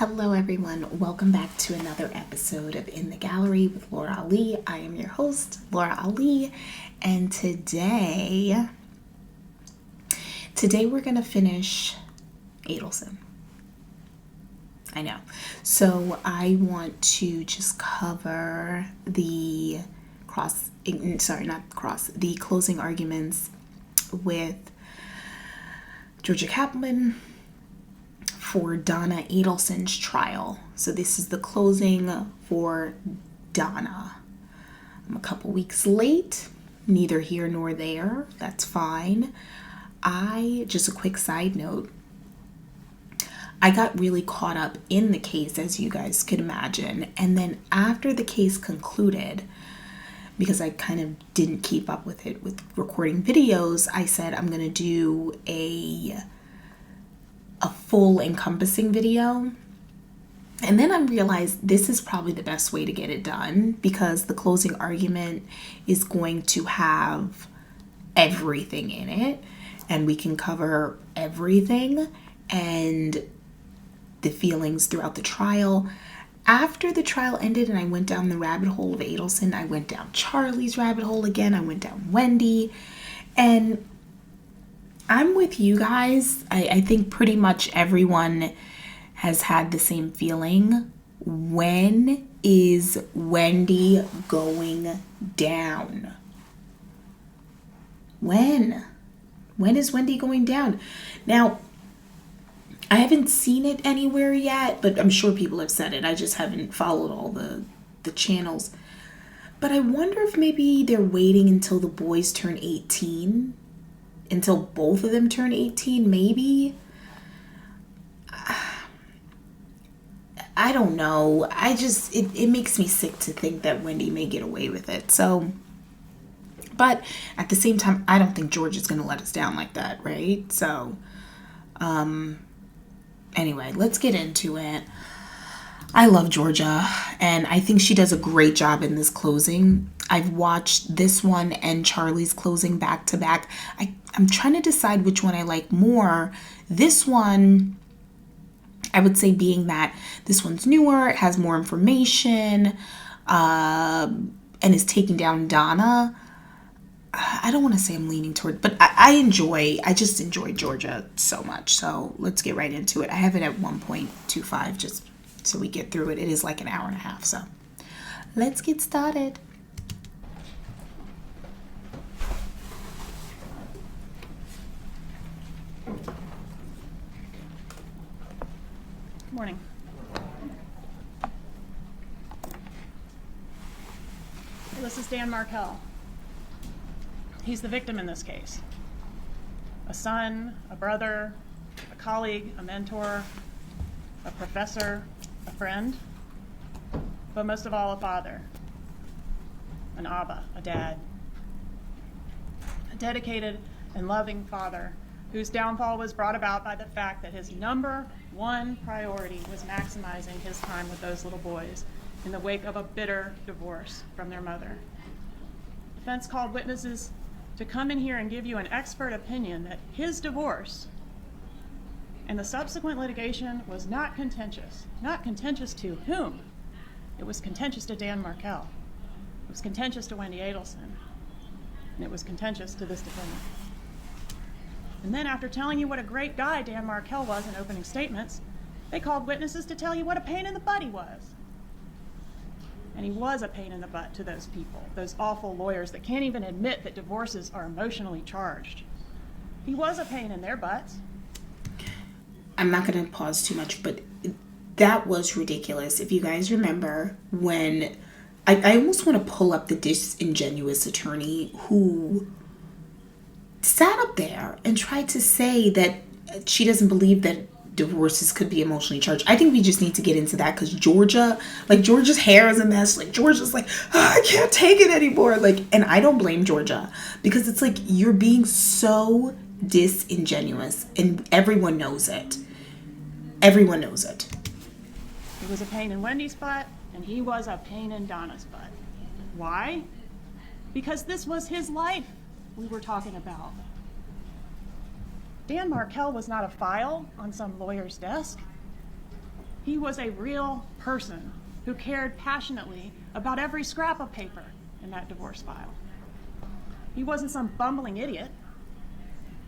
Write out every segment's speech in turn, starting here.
Hello everyone, welcome back to another episode of In the Gallery with Laura Ali. I am your host, Laura Ali, and today we're going to finish Adelson. I know. So I want to just cover the closing arguments with Georgia Cappleman for Donna Adelson's trial. So this is the closing for Donna. I'm a couple weeks late, neither here nor there. That's fine. Just a quick side note, I got really caught up in the case, as you guys could imagine. And then after the case concluded, because I kind of didn't keep up with it with recording videos, I said I'm going to do a full encompassing video. And then I realized this is probably the best way to get it done, because the closing argument is going to have everything in it and we can cover everything and the feelings throughout the trial. After the trial ended and I went down the rabbit hole of Adelson, I went down Charlie's rabbit hole again, I went down Wendy, and I'm with you guys. I think pretty much everyone has had the same feeling. When is Wendy going down? When is Wendy going down? Now, I haven't seen it anywhere yet, but I'm sure people have said it. I just haven't followed all the channels. But I wonder if maybe they're waiting until the boys turn 18, until both of them turn 18, maybe. I don't know. It makes me sick to think that Wendy may get away with it. So, but at the same time, I don't think George is going to let us down like that, right? So, anyway, let's get into it. I love Georgia, and I think she does a great job in this closing. I've watched this one and Charlie's closing back to back. I'm trying to decide which one I like more. This one, I would say, being that this one's newer, it has more information, and is taking down Donna. I don't want to say I'm leaning toward, but I just enjoy Georgia so much. So let's get right into it. I have it at 1.25 just so we get through it. It is like an hour and a half. So let's get started. Good morning. This is Dan Markell. He's the victim in this case. A son, a brother, a colleague, a mentor, a professor, a friend, but most of all, a father, an Abba, a dad. A dedicated and loving father whose downfall was brought about by the fact that his number one priority was maximizing his time with those little boys in the wake of a bitter divorce from their mother. Defense called witnesses to come in here and give you an expert opinion that his divorce and the subsequent litigation was not contentious. Not contentious to whom? It was contentious to Dan Markell. It was contentious to Wendy Adelson. And it was contentious to this defendant. And then after telling you what a great guy Dan Markell was in opening statements, they called witnesses to tell you what a pain in the butt he was. And he was a pain in the butt to those people, those awful lawyers that can't even admit that divorces are emotionally charged. He was a pain in their butts. I'm not going to pause too much, but that was ridiculous. If you guys remember when I almost want to pull up the disingenuous attorney who sat up there and tried to say that she doesn't believe that divorces could be emotionally charged. I think we just need to get into that because Georgia's hair is a mess. Like, Georgia's like, I can't take it anymore. Like, and I don't blame Georgia because it's like you're being so disingenuous and everyone knows it. Everyone knows it. He was a pain in Wendy's butt and he was a pain in Donna's butt. Why? Because this was his life we were talking about. Dan Markell was not a file on some lawyer's desk. He was a real person who cared passionately about every scrap of paper in that divorce file. He wasn't some bumbling idiot.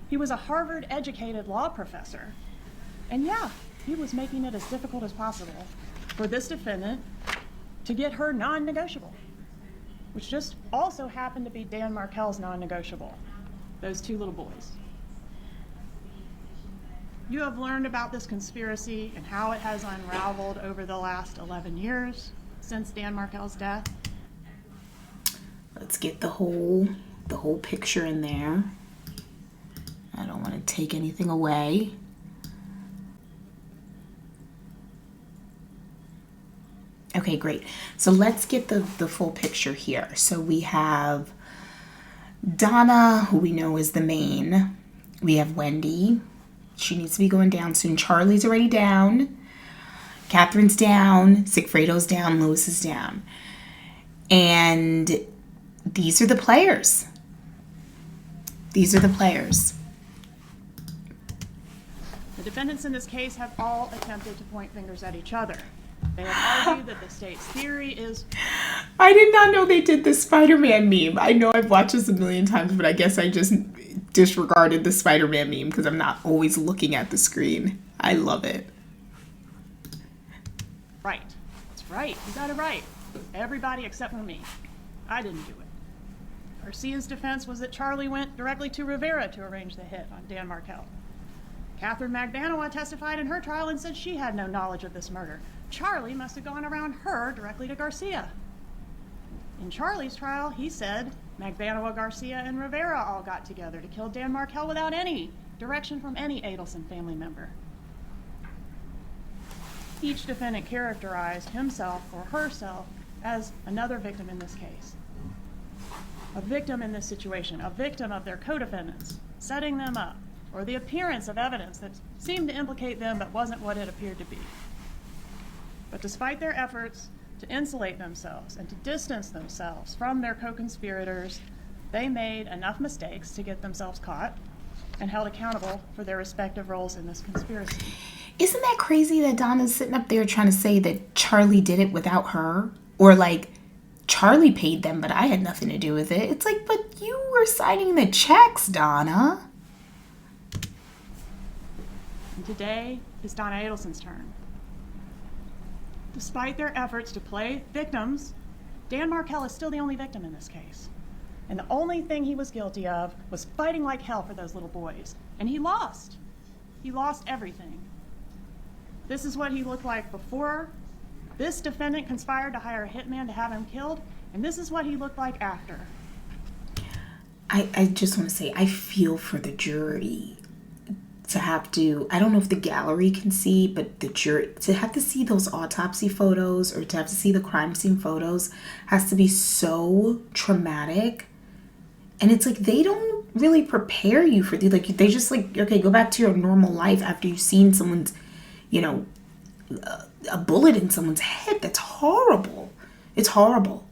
He was a Harvard-educated law professor. And yeah, he was making it as difficult as possible for this defendant to get her non-negotiable, which just also happened to be Dan Markel's non-negotiable, those two little boys. You have learned about this conspiracy and how it has unraveled over the last 11 years since Dan Markel's death. Let's get the whole picture in there. I don't want to take anything away. Okay, great. So let's get the full picture here. So we have Donna, who we know is the main. We have Wendy. She needs to be going down soon. Charlie's already down. Catherine's down. Sigfredo's down. Louis is down. And these are the players. These are the players. The defendants in this case have all attempted to point fingers at each other. They have argued that the state's theory is... I did not know they did the Spider-Man meme. I know I've watched this a million times, but I guess I just disregarded the Spider-Man meme because I'm not always looking at the screen. I love it. Right. That's right. You got it right. Everybody except for me. I didn't do it. Garcia's defense was that Charlie went directly to Rivera to arrange the hit on Dan Markel. Catherine Magbanua testified in her trial and said she had no knowledge of this murder. Charlie must have gone around her directly to Garcia. In Charlie's trial, he said Magbanua, Garcia, and Rivera all got together to kill Dan Markel without any direction from any Adelson family member. Each defendant characterized himself or herself as another victim in this case. A victim in this situation, a victim of their co-defendants, setting them up, or the appearance of evidence that seemed to implicate them but wasn't what it appeared to be. But despite their efforts to insulate themselves and to distance themselves from their co-conspirators, they made enough mistakes to get themselves caught and held accountable for their respective roles in this conspiracy. Isn't that crazy that Donna's sitting up there trying to say that Charlie did it without her? Or like, Charlie paid them, but I had nothing to do with it. It's like, but you were signing the checks, Donna. And today is Donna Adelson's turn. Despite their efforts to play victims, Dan Markel is still the only victim in this case. And the only thing he was guilty of was fighting like hell for those little boys. And he lost. He lost everything. This is what he looked like before. This defendant conspired to hire a hitman to have him killed. And this is what he looked like after. I just want to say, I feel for the jury to have to, I don't know if the gallery can see, but the jury, to have to see those autopsy photos or to have to see the crime scene photos has to be so traumatic. And it's like, they don't really prepare you for like, they just like, okay, go back to your normal life after you've seen someone's, you know, a bullet in someone's head. That's horrible. It's horrible.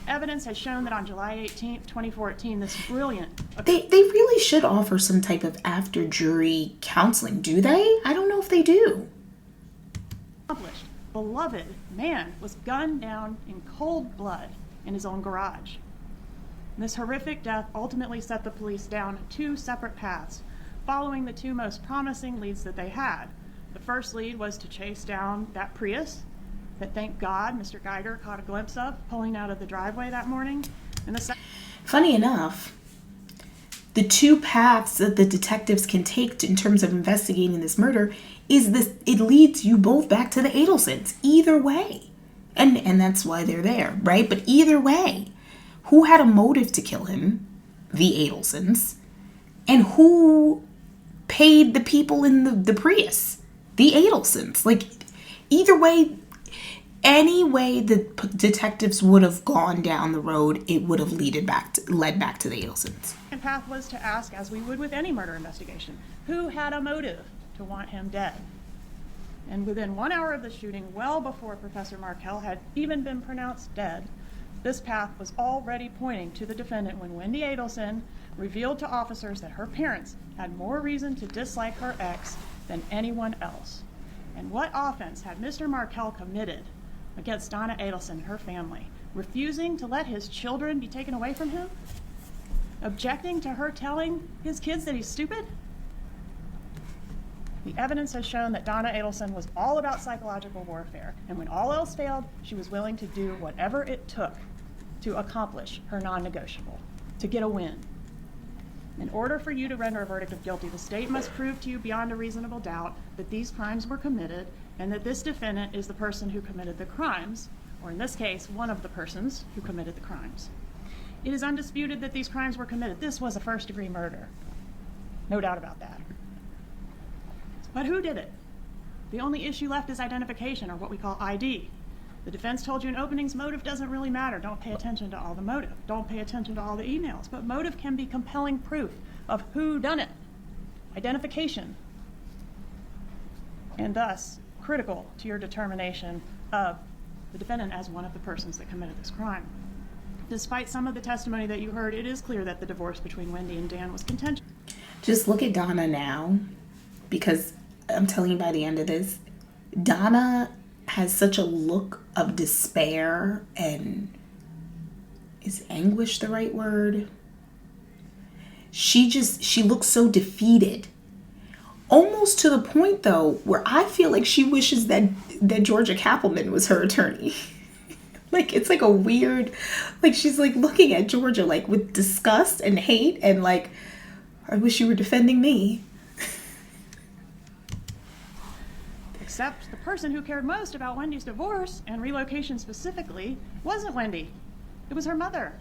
Evidence has shown that on July 18th, 2014, this brilliant... They really should offer some type of after-jury counseling, do they? I don't know if they do. ...accomplished, beloved man was gunned down in cold blood in his own garage. And this horrific death ultimately set the police down two separate paths, following the two most promising leads that they had. The first lead was to chase down that Prius that, thank God, Mr. Geiger caught a glimpse of pulling out of the driveway that morning. And the Funny enough, the two paths that the detectives can take in terms of investigating this murder is this, it leads you both back to the Adelsons, either way. And that's why they're there, right? But either way, who had a motive to kill him? The Adelsons. And who paid the people in the Prius? The Adelsons. Like, either way, any way the detectives would have gone down the road, it would have led back to the Adelsons. The path was to ask, as we would with any murder investigation, who had a motive to want him dead? And within 1 hour of the shooting, well before Professor Markel had even been pronounced dead, this path was already pointing to the defendant when Wendy Adelson revealed to officers that her parents had more reason to dislike her ex than anyone else. And what offense had Mr. Markell committed against Donna Adelson and her family? Refusing to let his children be taken away from him? Objecting to her telling his kids that he's stupid? The evidence has shown that Donna Adelson was all about psychological warfare, and when all else failed, she was willing to do whatever it took to accomplish her non-negotiable, to get a win. In order for you to render a verdict of guilty, the state must prove to you beyond a reasonable doubt that these crimes were committed and that this defendant is the person who committed the crimes, or in this case, one of the persons who committed the crimes. It is undisputed that these crimes were committed. This was a first-degree murder. No doubt about that. But who did it? The only issue left is identification, or what we call ID. The defense told you in openings, motive doesn't really matter. Don't pay attention to all the motive. Don't pay attention to all the emails. But motive can be compelling proof of who done it. Identification. And thus, critical to your determination of the defendant as one of the persons that committed this crime. Despite some of the testimony that you heard, it is clear that the divorce between Wendy and Dan was contentious. Just look at Donna now, because I'm telling you, by the end of this, Donna has such a look of despair and, is anguish the right word? She looks so defeated. Almost to the point, though, where I feel like she wishes that Georgia Cappleman was her attorney. Like, it's like a weird, like, she's like looking at Georgia like with disgust and hate and like, I wish you were defending me. Except the person who cared most about Wendy's divorce and relocation specifically wasn't Wendy. It was her mother.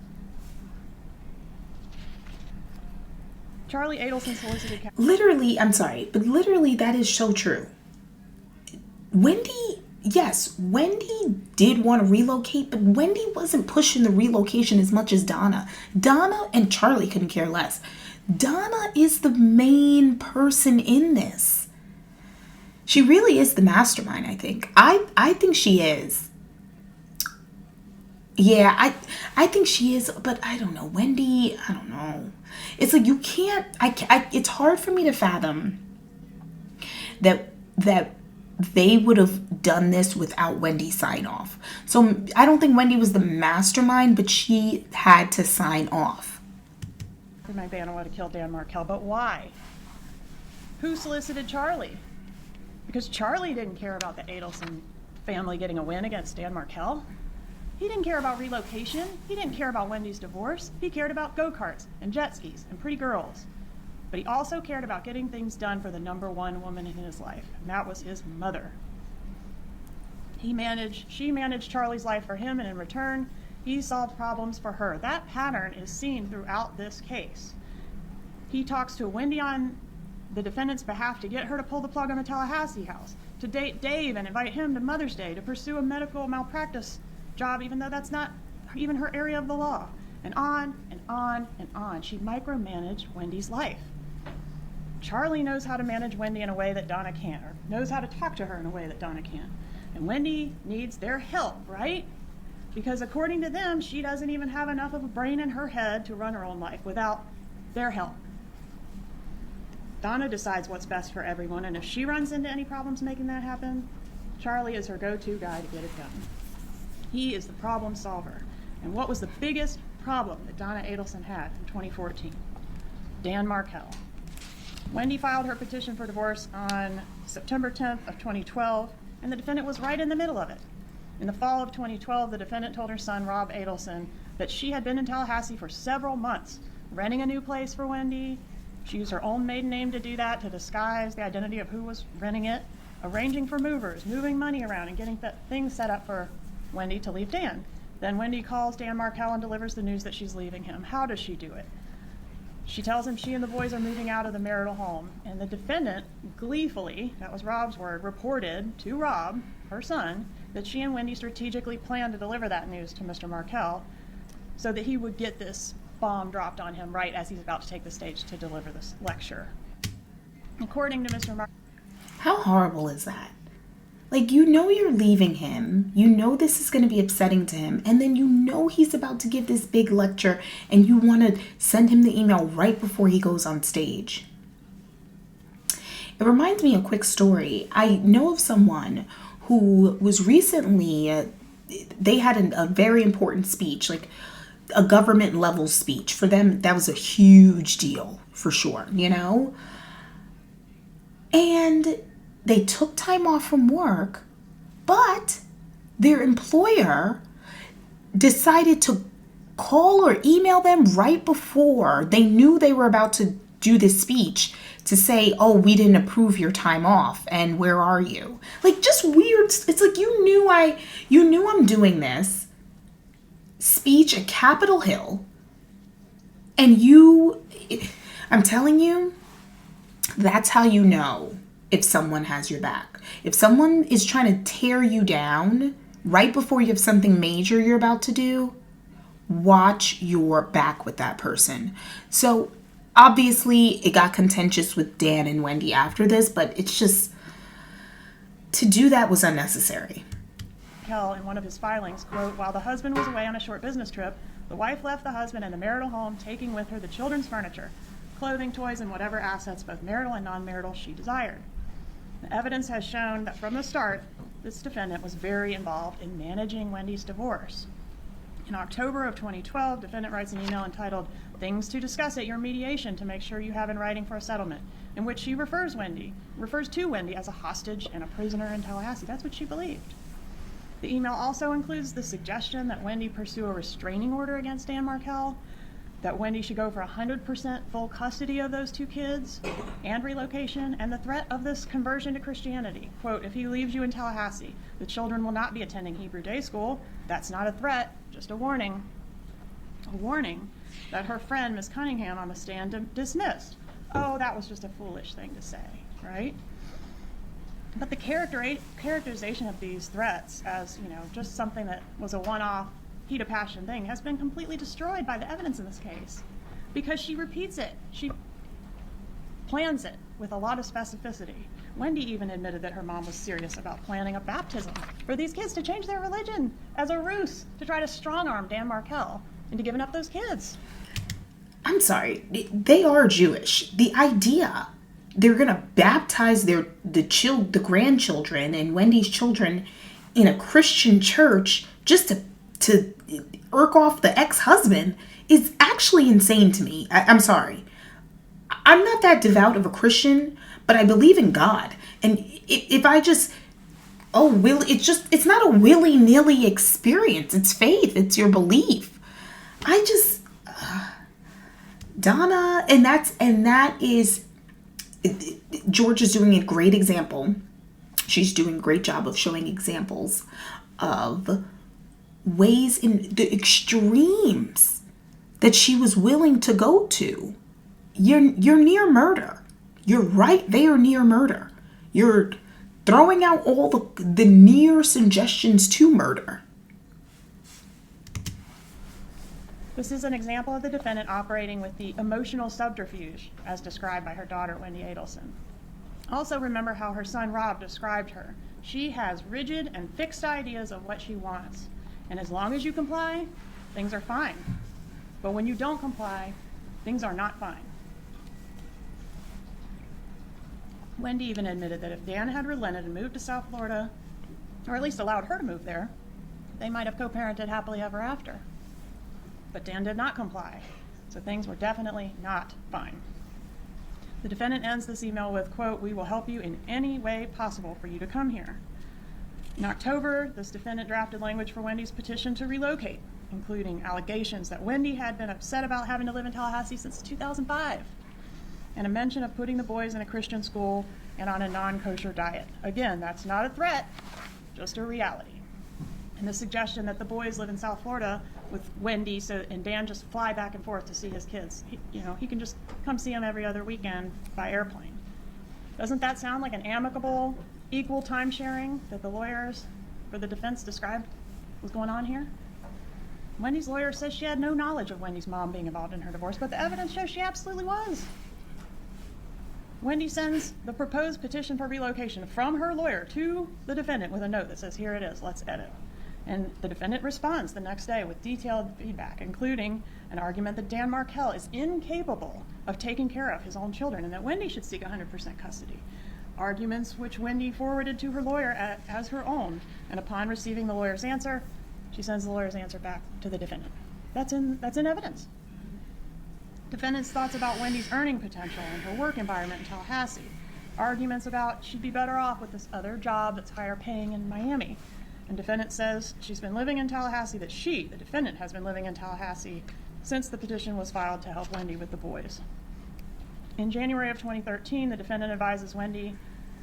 Charlie Adelson solicited... Literally, I'm sorry, but literally that is so true. Wendy did want to relocate, but Wendy wasn't pushing the relocation as much as Donna. Donna and Charlie couldn't care less. Donna is the main person in this. She really is the mastermind, I think. I think she is. Yeah, I think she is, but I don't know. Wendy, I don't know. It's like you can't, it's hard for me to fathom that they would have done this without Wendy's sign off. So I don't think Wendy was the mastermind, but she had to sign off. McBann wanted to kill Dan Markell, but why? Who solicited Charlie? Because Charlie didn't care about the Adelson family getting a win against Dan Markell. He didn't care about relocation. He didn't care about Wendy's divorce. He cared about go-karts and jet skis and pretty girls. But he also cared about getting things done for the number one woman in his life, and that was his mother. She managed Charlie's life for him, and in return, he solved problems for her. That pattern is seen throughout this case. He talks to Wendy on the defendant's behalf to get her to pull the plug on the Tallahassee house, to date Dave and invite him to Mother's Day, to pursue a medical malpractice job, even though that's not even her area of the law, and on and on and on. She micromanaged Wendy's life. Charlie knows how to manage Wendy in a way that Donna can't, or knows how to talk to her in a way that Donna can't. And Wendy needs their help, right? Because according to them, she doesn't even have enough of a brain in her head to run her own life without their help. Donna decides what's best for everyone, and if she runs into any problems making that happen, Charlie is her go-to guy to get it done. He is the problem solver. And what was the biggest problem that Donna Adelson had in 2014? Dan Markell. Wendy filed her petition for divorce on September 10th of 2012, and the defendant was right in the middle of it. In the fall of 2012, the defendant told her son, Rob Adelson, that she had been in Tallahassee for several months, renting a new place for Wendy. She used her own maiden name to do that, to disguise the identity of who was renting it, arranging for movers, moving money around, and getting things set up for Wendy to leave Dan. Then Wendy calls Dan Markell and delivers the news that she's leaving him. How does she do it? She tells him she and the boys are moving out of the marital home, and the defendant gleefully, that was Rob's word, reported to Rob, her son, that she and Wendy strategically planned to deliver that news to Mr. Markell so that he would get this bomb dropped on him right as he's about to take the stage to deliver this lecture. According to Mr. Markell... How horrible is that? Like, you know you're leaving him, you know this is going to be upsetting to him, and then you know he's about to give this big lecture, and you want to send him the email right before he goes on stage. It reminds me of a quick story. I know of someone who was recently, they had a very important speech, like a government level speech. For them, that was a huge deal, for sure, And they took time off from work, but their employer decided to call or email them right before they knew they were about to do this speech to say, oh, we didn't approve your time off, and where are you? Like, just weird. It's like, you knew I'm doing this speech at Capitol Hill, and I'm telling you, that's how you know if someone has your back. If someone is trying to tear you down right before you have something major you're about to do, watch your back with that person. So obviously it got contentious with Dan and Wendy after this, but it's just, to do that was unnecessary. Kell, in one of his filings, quote, while the husband was away on a short business trip, the wife left the husband in the marital home, taking with her the children's furniture, clothing, toys, and whatever assets, both marital and non-marital, she desired. The evidence has shown that from the start, this defendant was very involved in managing Wendy's divorce. In October of 2012, defendant writes an email entitled, Things to Discuss at Your Mediation to Make Sure You Have in Writing for a Settlement, in which she refers to Wendy as a hostage and a prisoner in Tallahassee. That's what she believed. The email also includes the suggestion that Wendy pursue a restraining order against Dan Markell, that Wendy should go for 100% full custody of those two kids and relocation, and the threat of this conversion to Christianity. Quote, if he leaves you in Tallahassee, the children will not be attending Hebrew day school. That's not a threat, just a warning. A warning that her friend, Miss Cunningham, on the stand dismissed. Oh, that was just a foolish thing to say, right? But the characterization of these threats as, just something that was a one-off heat of passion thing has been completely destroyed by the evidence in this case, because she repeats it. She plans it with a lot of specificity. Wendy even admitted that her mom was serious about planning a baptism for these kids to change their religion as a ruse to try to strong-arm Dan Markell into giving up those kids. I'm sorry, they are Jewish. The idea they're going to baptize the grandchildren and Wendy's children in a Christian church just to irk off the ex-husband is actually insane to me. I'm sorry. I'm not that devout of a Christian, but I believe in God. And if I just, it's not a willy-nilly experience. It's faith. It's your belief. Donna, and that is, Georgia's doing a great example. She's doing a great job of showing examples of ways in the extremes that she was willing to go to. You're near murder. You're right there near murder. You're throwing out all the near suggestions to murder. This is an example of the defendant operating with the emotional subterfuge as described by her daughter, Wendy Adelson. Also remember how her son, Rob, described her. She has rigid and fixed ideas of what she wants. And as long as you comply, things are fine. But when you don't comply, things are not fine. Wendy even admitted that if Dan had relented and moved to South Florida, or at least allowed her to move there, they might have co-parented happily ever after. But Dan did not comply, so things were definitely not fine. The defendant ends this email with, quote, we will help you in any way possible for you to come here. In October, this defendant drafted language for Wendy's petition to relocate, including allegations that Wendy had been upset about having to live in Tallahassee since 2005, and a mention of putting the boys in a Christian school and on a non-kosher diet. Again, that's not a threat, just a reality. And the suggestion that the boys live in South Florida with Wendy and Dan just fly back and forth to see his kids. He can just come see them every other weekend by airplane. Doesn't that sound like an amicable, equal time sharing that the lawyers for the defense described was going on here? Wendy's lawyer says she had no knowledge of Wendy's mom being involved in her divorce, but the evidence shows she absolutely was. Wendy sends the proposed petition for relocation from her lawyer to the defendant with a note that says, here it is, let's edit. And the defendant responds the next day with detailed feedback, including an argument that Dan Markell is incapable of taking care of his own children and that Wendy should seek 100% custody. arguments which Wendy forwarded to her lawyer as her own, and upon receiving the lawyer's answer, she sends the lawyer's answer back to the defendant. That's in evidence. Defendant's thoughts about Wendy's earning potential and her work environment in Tallahassee. Arguments about she'd be better off with this other job that's higher paying in Miami. And defendant says she's been living in Tallahassee, that she, the defendant, has been living in Tallahassee since the petition was filed to help Wendy with the boys. In January of 2013, the defendant advises Wendy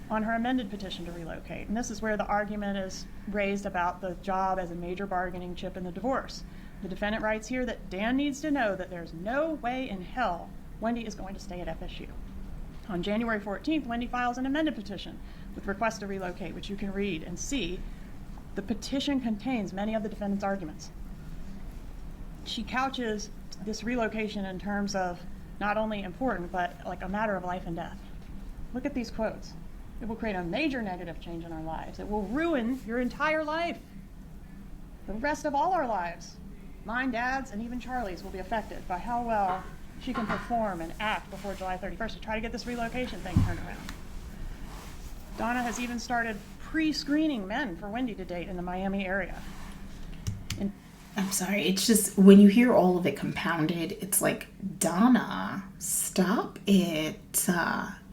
on her amended petition to relocate. And this is where the argument is raised about the job as a major bargaining chip in the divorce. The defendant writes here that Dan needs to know that there's no way in hell Wendy is going to stay at FSU. On January 14th, Wendy files an amended petition with request to relocate, which you can read and see. The petition contains many of the defendant's arguments. She couches this relocation in terms of not only important, but like a matter of life and death. Look at these quotes. It will create a major negative change in our lives. It will ruin your entire life. The rest of all our lives. Mine, Dad's, and even Charlie's will be affected by how well she can perform and act before July 31st to try to get this relocation thing turned around. Donna has even started pre-screening men for Wendy to date in the Miami area. I'm sorry, it's just when you hear all of it compounded, it's like, Donna, stop it.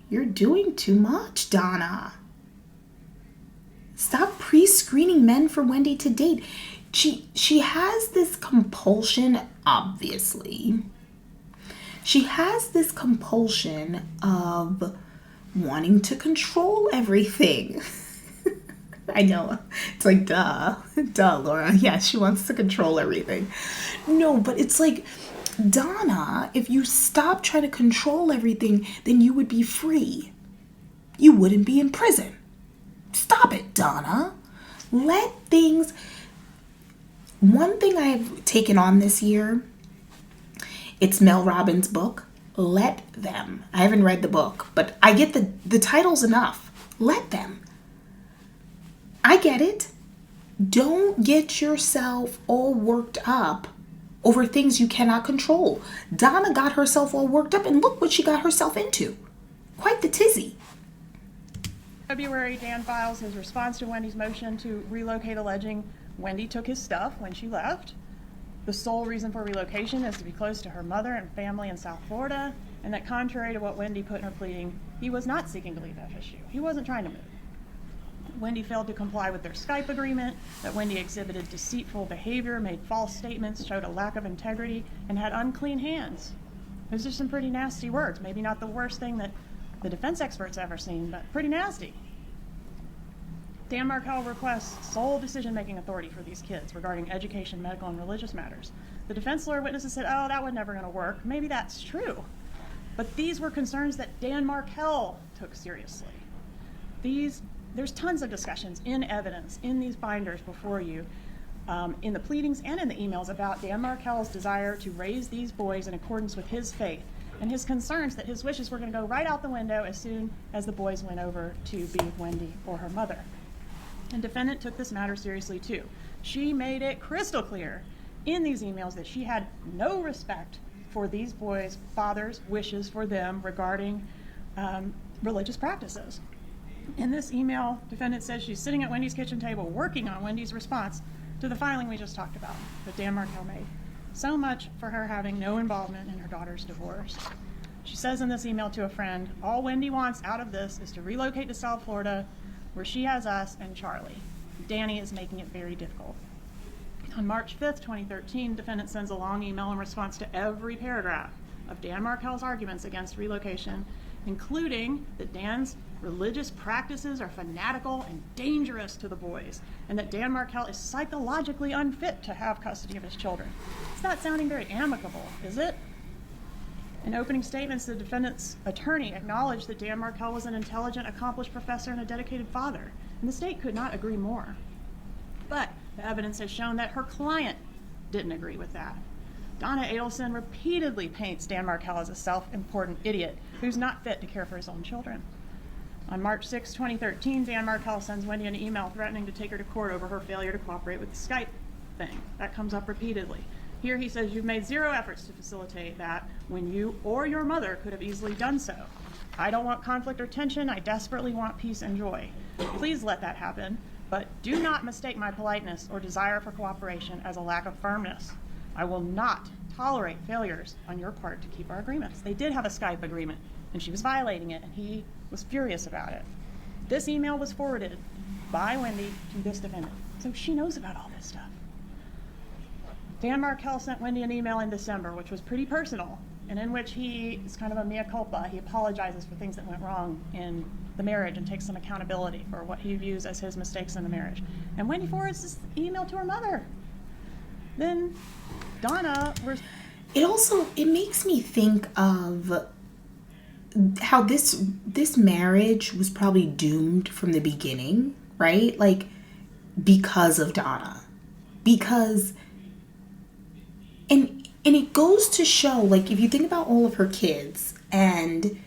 You're doing too much, Donna. Stop pre-screening men for Wendy to date. She has this compulsion, obviously. She has this compulsion of wanting to control everything. I know. It's like, duh, Laura. Yeah, she wants to control everything. No, but it's like, Donna, if you stop trying to control everything, then you would be free. You wouldn't be in prison. Stop it, Donna. Let things... One thing I've taken on this year, it's Mel Robbins' book, Let Them. I haven't read the book, but I get the title's enough. Let them. I get it. Don't get yourself all worked up over things you cannot control. Donna got herself all worked up, and look what she got herself into. Quite the tizzy. February, Dan files his response to Wendy's motion to relocate, alleging Wendy took his stuff when she left. The sole reason for relocation is to be close to her mother and family in South Florida, and that contrary to what Wendy put in her pleading, he was not seeking to leave FSU. He wasn't trying to move. Wendy failed to comply with their Skype agreement, that Wendy exhibited deceitful behavior, made false statements, showed a lack of integrity, and had unclean hands. Those are some pretty nasty words. Maybe not the worst thing that the defense experts ever seen, but pretty nasty. Dan Markell requests sole decision-making authority for these kids regarding education, medical, and religious matters. The defense lawyer witnesses said, oh, that was never going to work. Maybe that's true. But these were concerns that Dan Markell took seriously. There's tons of discussions in evidence in these binders before you, in the pleadings and in the emails about Dan Markell's desire to raise these boys in accordance with his faith and his concerns that his wishes were going to go right out the window as soon as the boys went over to be with Wendy or her mother. And defendant took this matter seriously too. She made it crystal clear in these emails that she had no respect for these boys' fathers' wishes for them regarding religious practices. In this email, defendant says she's sitting at Wendy's kitchen table working on Wendy's response to the filing we just talked about that Dan Markell made. So much for her having no involvement in her daughter's divorce. She says in this email to a friend, all Wendy wants out of this is to relocate to South Florida where she has us and Charlie. Danny is making it very difficult. On March 5th, 2013, defendant sends a long email in response to every paragraph of Dan Markell's arguments against relocation, including that Dan's religious practices are fanatical and dangerous to the boys, and that Dan Markell is psychologically unfit to have custody of his children. It's not sounding very amicable, is it? In opening statements, the defendant's attorney acknowledged that Dan Markell was an intelligent, accomplished professor and a dedicated father, and the state could not agree more. But the evidence has shown that her client didn't agree with that. Donna Adelson repeatedly paints Dan Markell as a self-important idiot who's not fit to care for his own children. On March 6, 2013, Dan Markell sends Wendy an email threatening to take her to court over her failure to cooperate with the Skype thing. That comes up repeatedly. Here he says, you've made zero efforts to facilitate that when you or your mother could have easily done so. I don't want conflict or tension. I desperately want peace and joy. Please let that happen, but do not mistake my politeness or desire for cooperation as a lack of firmness. I will not tolerate failures on your part to keep our agreements. They did have a Skype agreement, and she was violating it, and he was furious about it. This email was forwarded by Wendy to this defendant, so she knows about all this stuff. Dan Markell sent Wendy an email in December, which was pretty personal, and in which he is kind of a mea culpa. He apologizes for things that went wrong in the marriage and takes some accountability for what he views as his mistakes in the marriage. And Wendy forwards this email to her mother. Then Donna... It makes me think of how this marriage was probably doomed from the beginning, right? Like, because of Donna. Because... And it goes to show, like, if you think about all of her kids, and,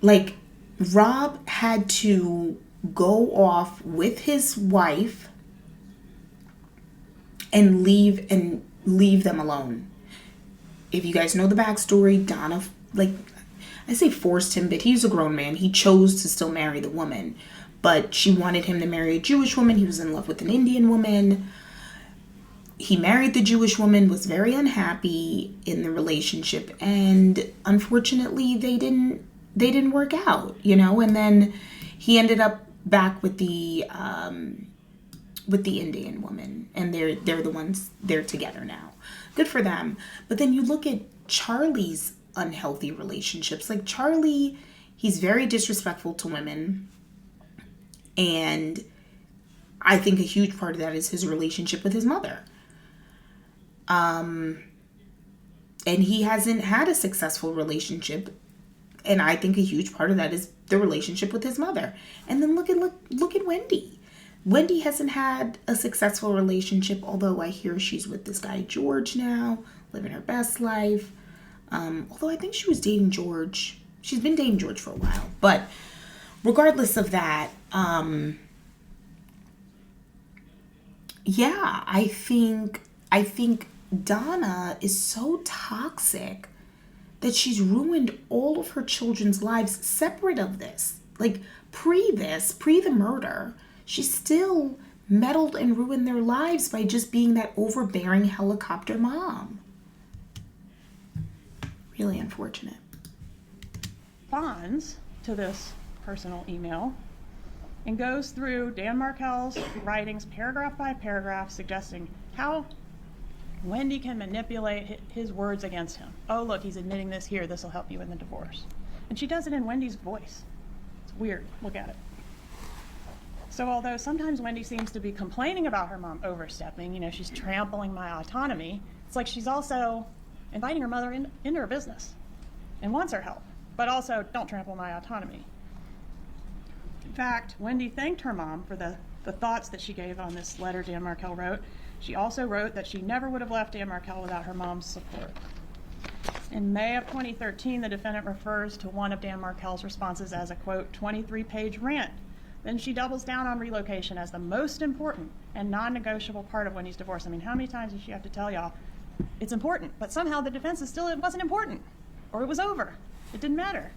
like, Rob had to go off with his wife and leave them alone. If you guys know the backstory, Donna, like, I say forced him, but he's a grown man. He chose to still marry the woman, but she wanted him to marry a Jewish woman. He was in love with an Indian woman. He married the Jewish woman, was very unhappy in the relationship, and unfortunately they didn't work out, you know, and then he ended up back with the Indian woman, and they're the ones, they're together now. Good for them. But then you look at Charlie's unhealthy relationships. Like, Charlie, he's very disrespectful to women, and I think a huge part of that is his relationship with his mother. And he hasn't had a successful relationship, and I think a huge part of that is the relationship with his mother. And then look at Wendy. Wendy hasn't had a successful relationship, although I hear she's with this guy George now, living her best life. Although I think she was dating George. She's been dating George for a while. But regardless of that, yeah, I think Donna is so toxic that she's ruined all of her children's lives separate of this. Like, pre the murder, she still meddled and ruined their lives by just being that overbearing helicopter mom. Really unfortunate. Responds to this personal email and goes through Dan Markell's writings paragraph by paragraph, suggesting how Wendy can manipulate his words against him. Oh, look, he's admitting this here. This will help you in the divorce. And she does it in Wendy's voice. It's weird. Look at it. So although sometimes Wendy seems to be complaining about her mom overstepping, you know, she's trampling my autonomy, it's like she's also inviting her mother into her business and wants her help, but also don't trample my autonomy. In fact, Wendy thanked her mom for the thoughts that she gave on this letter Dan Markell wrote. She also wrote that she never would have left Dan Markell without her mom's support. In May of 2013, the defendant refers to one of Dan Markell's responses as a, quote, 23-page rant. Then she doubles down on relocation as the most important and non-negotiable part of Wendy's divorce. I mean, how many times does she have to tell y'all it's important, but somehow the defense is still, it wasn't important, or it was over. It didn't matter.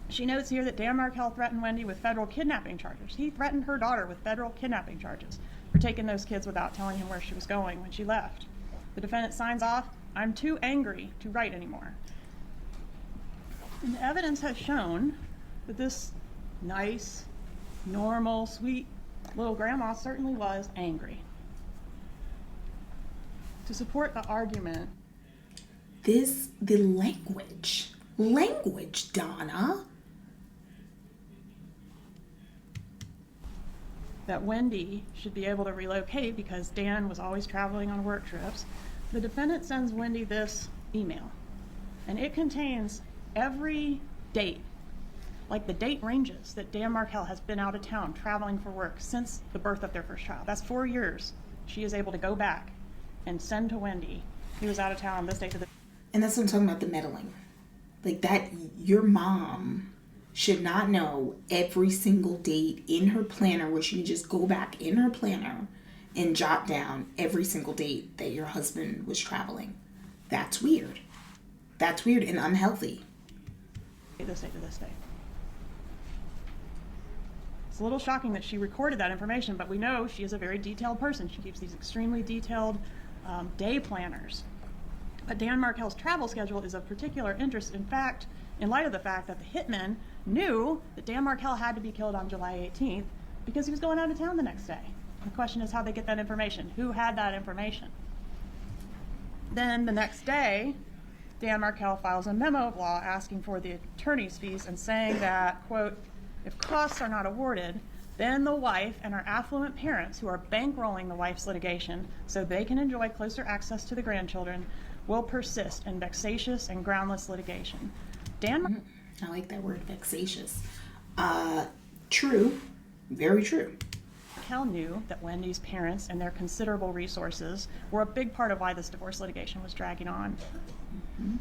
She notes here that Dan Markell threatened Wendy with federal kidnapping charges. He threatened her daughter with federal kidnapping charges for taking those kids without telling him where she was going when she left. The defendant signs off, I'm too angry to write anymore. And the evidence has shown that this nice, normal, sweet little grandma certainly was angry. To support the argument, the language, Donna. That Wendy should be able to relocate because Dan was always traveling on work trips, the defendant sends Wendy this email, and it contains every date, like the date ranges that Dan Markell has been out of town traveling for work since the birth of their first child. That's 4 years. She is able to go back and send to Wendy, he was out of town this date to this. And that's what I'm talking about, the meddling. Like, that, your mom should not know every single date in her planner, where she can just go back in her planner and jot down every single date that your husband was traveling. That's weird. That's weird and unhealthy. This day to this day. It's a little shocking that she recorded that information, but we know she is a very detailed person. She keeps these extremely detailed day planners. But Dan Markel's travel schedule is of particular interest, in fact, in light of the fact that the hitman knew that Dan Markel had to be killed on July 18th because he was going out of town the next day. The question is how they get that information. Who had that information? Then the next day, Dan Markel files a memo of law asking for the attorney's fees and saying that, quote, if costs are not awarded, then the wife and her affluent parents who are bankrolling the wife's litigation so they can enjoy closer access to the grandchildren will persist in vexatious and groundless litigation. I like that word, vexatious. True. Very true. Markel knew that Wendy's parents and their considerable resources were a big part of why this divorce litigation was dragging on. Mm-hmm.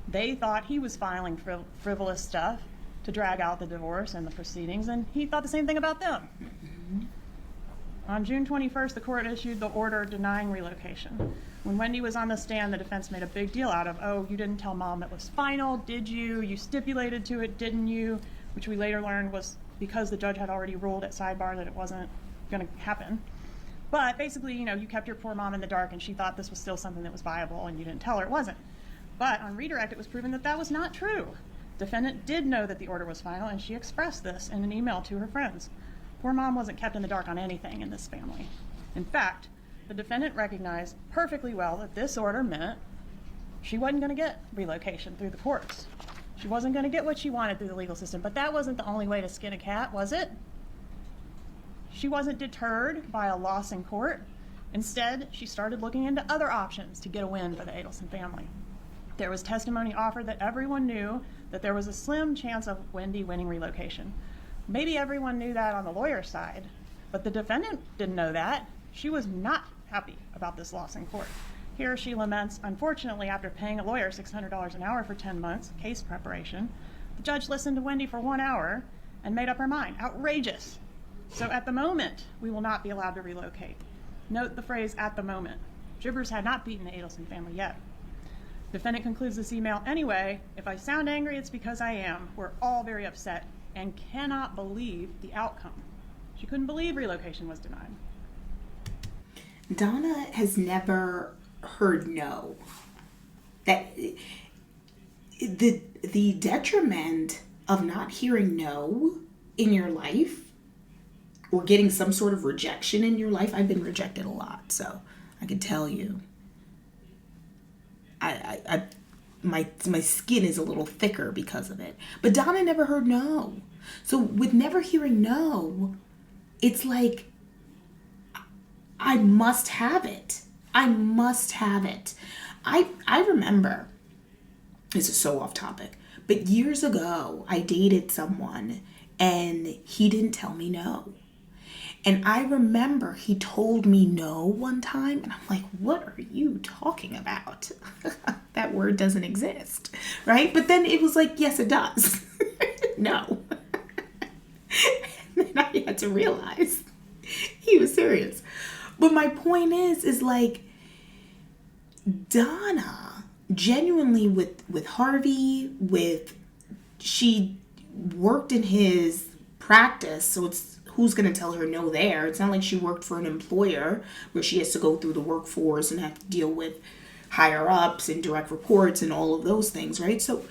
They thought he was filing frivolous stuff to drag out the divorce and the proceedings, and he thought the same thing about them. Mm-hmm. On June 21st, the court issued the order denying relocation. When Wendy was on the stand, the defense made a big deal out of, oh, you didn't tell mom it was final, did you? You stipulated to it, didn't you? Which we later learned was because the judge had already ruled at sidebar that it wasn't going to happen. But basically, you kept your poor mom in the dark, and she thought this was still something that was viable, and you didn't tell her it wasn't. But on redirect, it was proven that that was not true. Defendant did know that the order was final, and she expressed this in an email to her friends. Poor mom wasn't kept in the dark on anything in this family. In fact, the defendant recognized perfectly well that this order meant she wasn't going to get relocation through the courts. She wasn't going to get what she wanted through the legal system, but that wasn't the only way to skin a cat, was it? She wasn't deterred by a loss in court. Instead, she started looking into other options to get a win for the Adelson family. There was testimony offered that everyone knew that there was a slim chance of Wendy winning relocation. Maybe everyone knew that on the lawyer's side, but the defendant didn't know that. She was not happy about this loss in court. Here she laments, unfortunately, after paying a lawyer $600 an hour for 10 months, case preparation, the judge listened to Wendy for 1 hour and made up her mind. Outrageous. So at the moment, we will not be allowed to relocate. Note the phrase, at the moment. Jibbers had not beaten the Adelson family yet. Defendant concludes this email, anyway, if I sound angry, it's because I am. We're all very upset and cannot believe the outcome. She couldn't believe relocation was denied. Donna has never heard no. That the detriment of not hearing no in your life or getting some sort of rejection in your life, I've been rejected a lot, so I can tell you. My skin is a little thicker because of it. But Donna never heard no. So with never hearing no, it's like, I must have it. I must have it. I remember, this is so off topic, but years ago, I dated someone and he didn't tell me no. And I remember he told me no one time, and I'm like, what are you talking about? That word doesn't exist, right? But then it was like, yes, it does. No. And then I had to realize he was serious. But my point is like, Donna, genuinely with Harvey, she worked in his practice, so it's, who's going to tell her no there? It's not like she worked for an employer where she has to go through the workforce and have to deal with higher ups and direct reports and all of those things, right? So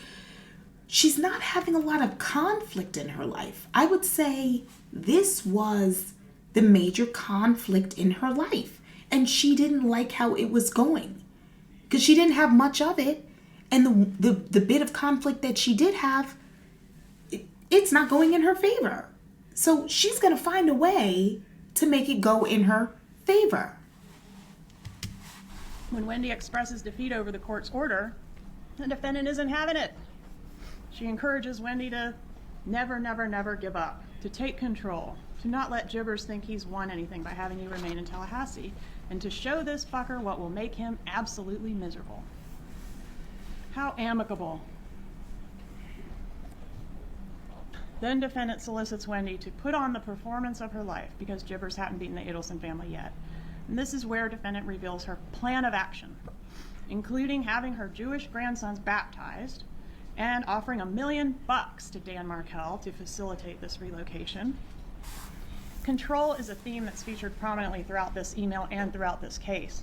she's not having a lot of conflict in her life. I would say this was the major conflict in her life. And she didn't like how it was going because she didn't have much of it. And the bit of conflict that she did have, it's not going in her favor. So she's going to find a way to make it go in her favor. When Wendy expresses defeat over the court's order, the defendant isn't having it. She encourages Wendy to never, never, never give up, to take control, to not let Jibbers think he's won anything by having you remain in Tallahassee, and to show this fucker what will make him absolutely miserable. How amicable. Then defendant solicits Wendy to put on the performance of her life because Jibbers hadn't beaten the Adelson family yet. And this is where defendant reveals her plan of action, including having her Jewish grandsons baptized and offering $1 million to Dan Markel to facilitate this relocation. Control is a theme that's featured prominently throughout this email and throughout this case.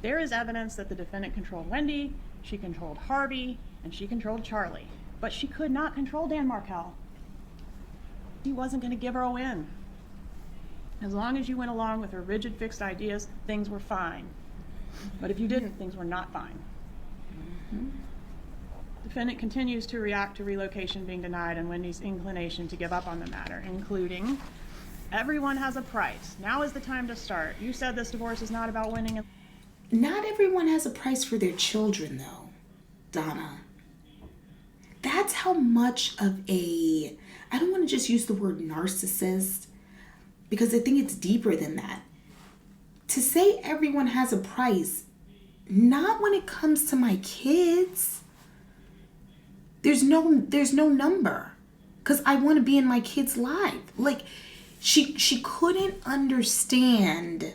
There is evidence that the defendant controlled Wendy, she controlled Harvey, and she controlled Charlie. But she could not control Dan Markel. He wasn't going to give her a win. As long as you went along with her rigid, fixed ideas, things were fine. But if you didn't, things were not fine. Defendant continues to react to relocation being denied and Wendy's inclination to give up on the matter, including, everyone has a price. Now is the time to start. You said this divorce is not about winning. Not everyone has a price for their children, though, Donna. That's how much of a, I don't want to just use the word narcissist, because I think it's deeper than that. To say everyone has a price, not when it comes to my kids. There's no number, because I want to be in my kids' life. Like, she couldn't understand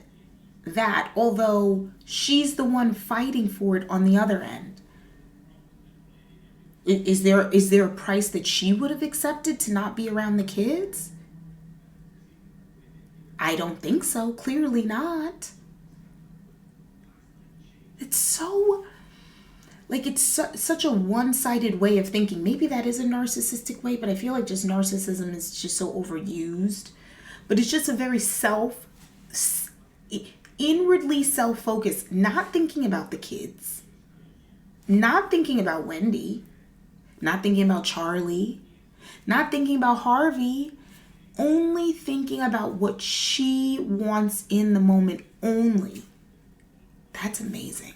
that, although she's the one fighting for it on the other end. Is there a price that she would have accepted to not be around the kids? I don't think so. Clearly not. It's so, like, it's such a one-sided way of thinking. Maybe that is a narcissistic way, but I feel like just narcissism is just so overused. But it's just a very inwardly self-focused, not thinking about the kids, not thinking about Wendy, not thinking about Charlie, not thinking about Harvey, only thinking about what she wants in the moment only. That's amazing.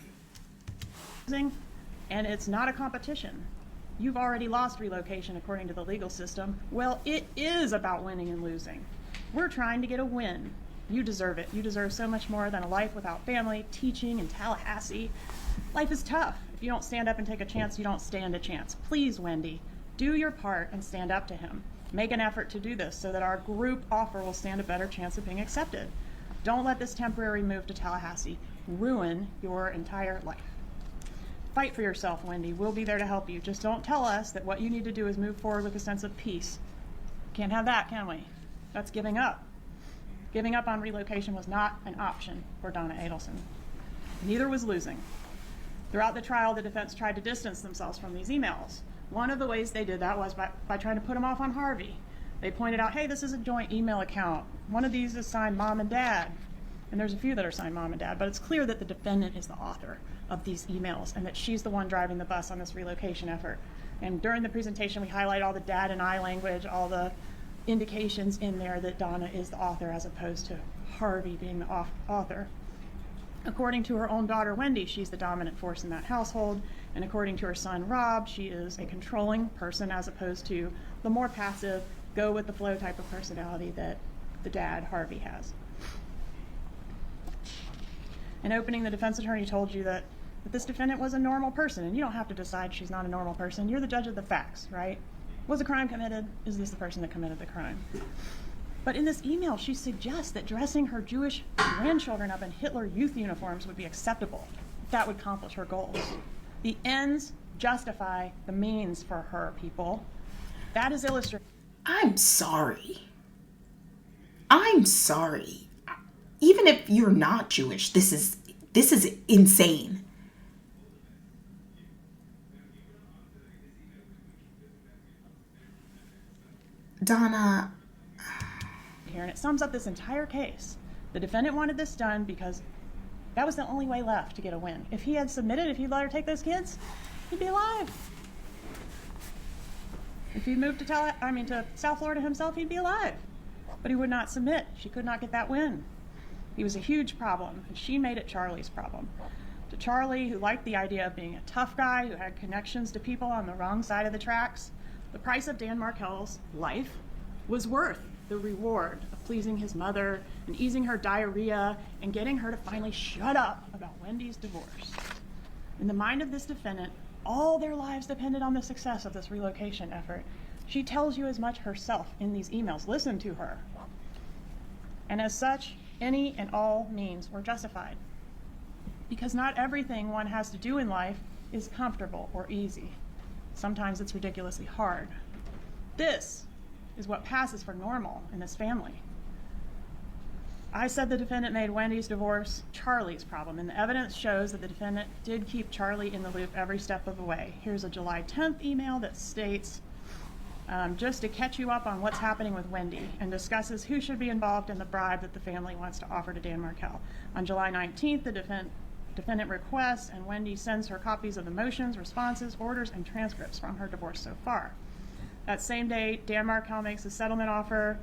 And it's not a competition. You've already lost relocation according to the legal system. Well, it is about winning and losing. We're trying to get a win. You deserve it. You deserve so much more than a life without family, teaching in Tallahassee. Life is tough. If you don't stand up and take a chance, you don't stand a chance. Please, Wendy, do your part and stand up to him. Make an effort to do this so that our group offer will stand a better chance of being accepted. Don't let this temporary move to Tallahassee ruin your entire life. Fight for yourself, Wendy. We'll be there to help you. Just don't tell us that what you need to do is move forward with a sense of peace. Can't have that, can we? That's giving up. Giving up on relocation was not an option for Donna Adelson. Neither was losing. Throughout the trial, the defense tried to distance themselves from these emails. One of the ways they did that was by trying to put them off on Harvey. They pointed out, hey, this is a joint email account. One of these is signed Mom and Dad. And there's a few that are signed Mom and Dad, but it's clear that the defendant is the author of these emails and that she's the one driving the bus on this relocation effort. And during the presentation, we highlight all the dad and I language, all the indications in there that Donna is the author as opposed to Harvey being the author. According to her own daughter, Wendy, she's the dominant force in that household. And according to her son, Rob, she is a controlling person as opposed to the more passive, go with the flow type of personality that the dad, Harvey, has. In opening, the defense attorney told you that this defendant was a normal person, and you don't have to decide she's not a normal person. You're the judge of the facts, right? Was a crime committed? Is this the person that committed the crime? But in this email, she suggests that dressing her Jewish grandchildren up in Hitler Youth uniforms would be acceptable. That would accomplish her goals. The ends justify the means for her, people. That is illustrated. I'm sorry. Even if you're not Jewish, this is insane. Donna. Here, and it sums up this entire case. The defendant wanted this done because that was the only way left to get a win. If he had submitted, if he'd let her take those kids, he'd be alive. If he'd moved to South Florida himself, he'd be alive. But he would not submit. She could not get that win. He was a huge problem, and she made it Charlie's problem. To Charlie, who liked the idea of being a tough guy, who had connections to people on the wrong side of the tracks, the price of Dan Markel's life was worth the reward of pleasing his mother and easing her diarrhea and getting her to finally shut up about Wendy's divorce. In the mind of this defendant, all their lives depended on the success of this relocation effort. She tells you as much herself in these emails. Listen to her. And as such, Any and all means were justified. Because not everything one has to do in life is comfortable or easy. Sometimes it's ridiculously hard. This is what passes for normal in this family. I said the defendant made Wendy's divorce Charlie's problem, and the evidence shows that the defendant did keep Charlie in the loop every step of the way. Here's a July 10th email that states, just to catch you up on what's happening with Wendy, and discusses who should be involved in the bribe that the family wants to offer to Dan Markel. On July 19th, the defendant requests, and Wendy sends her copies of the motions, responses, orders, and transcripts from her divorce so far. That same day, Dan Markel makes a settlement offer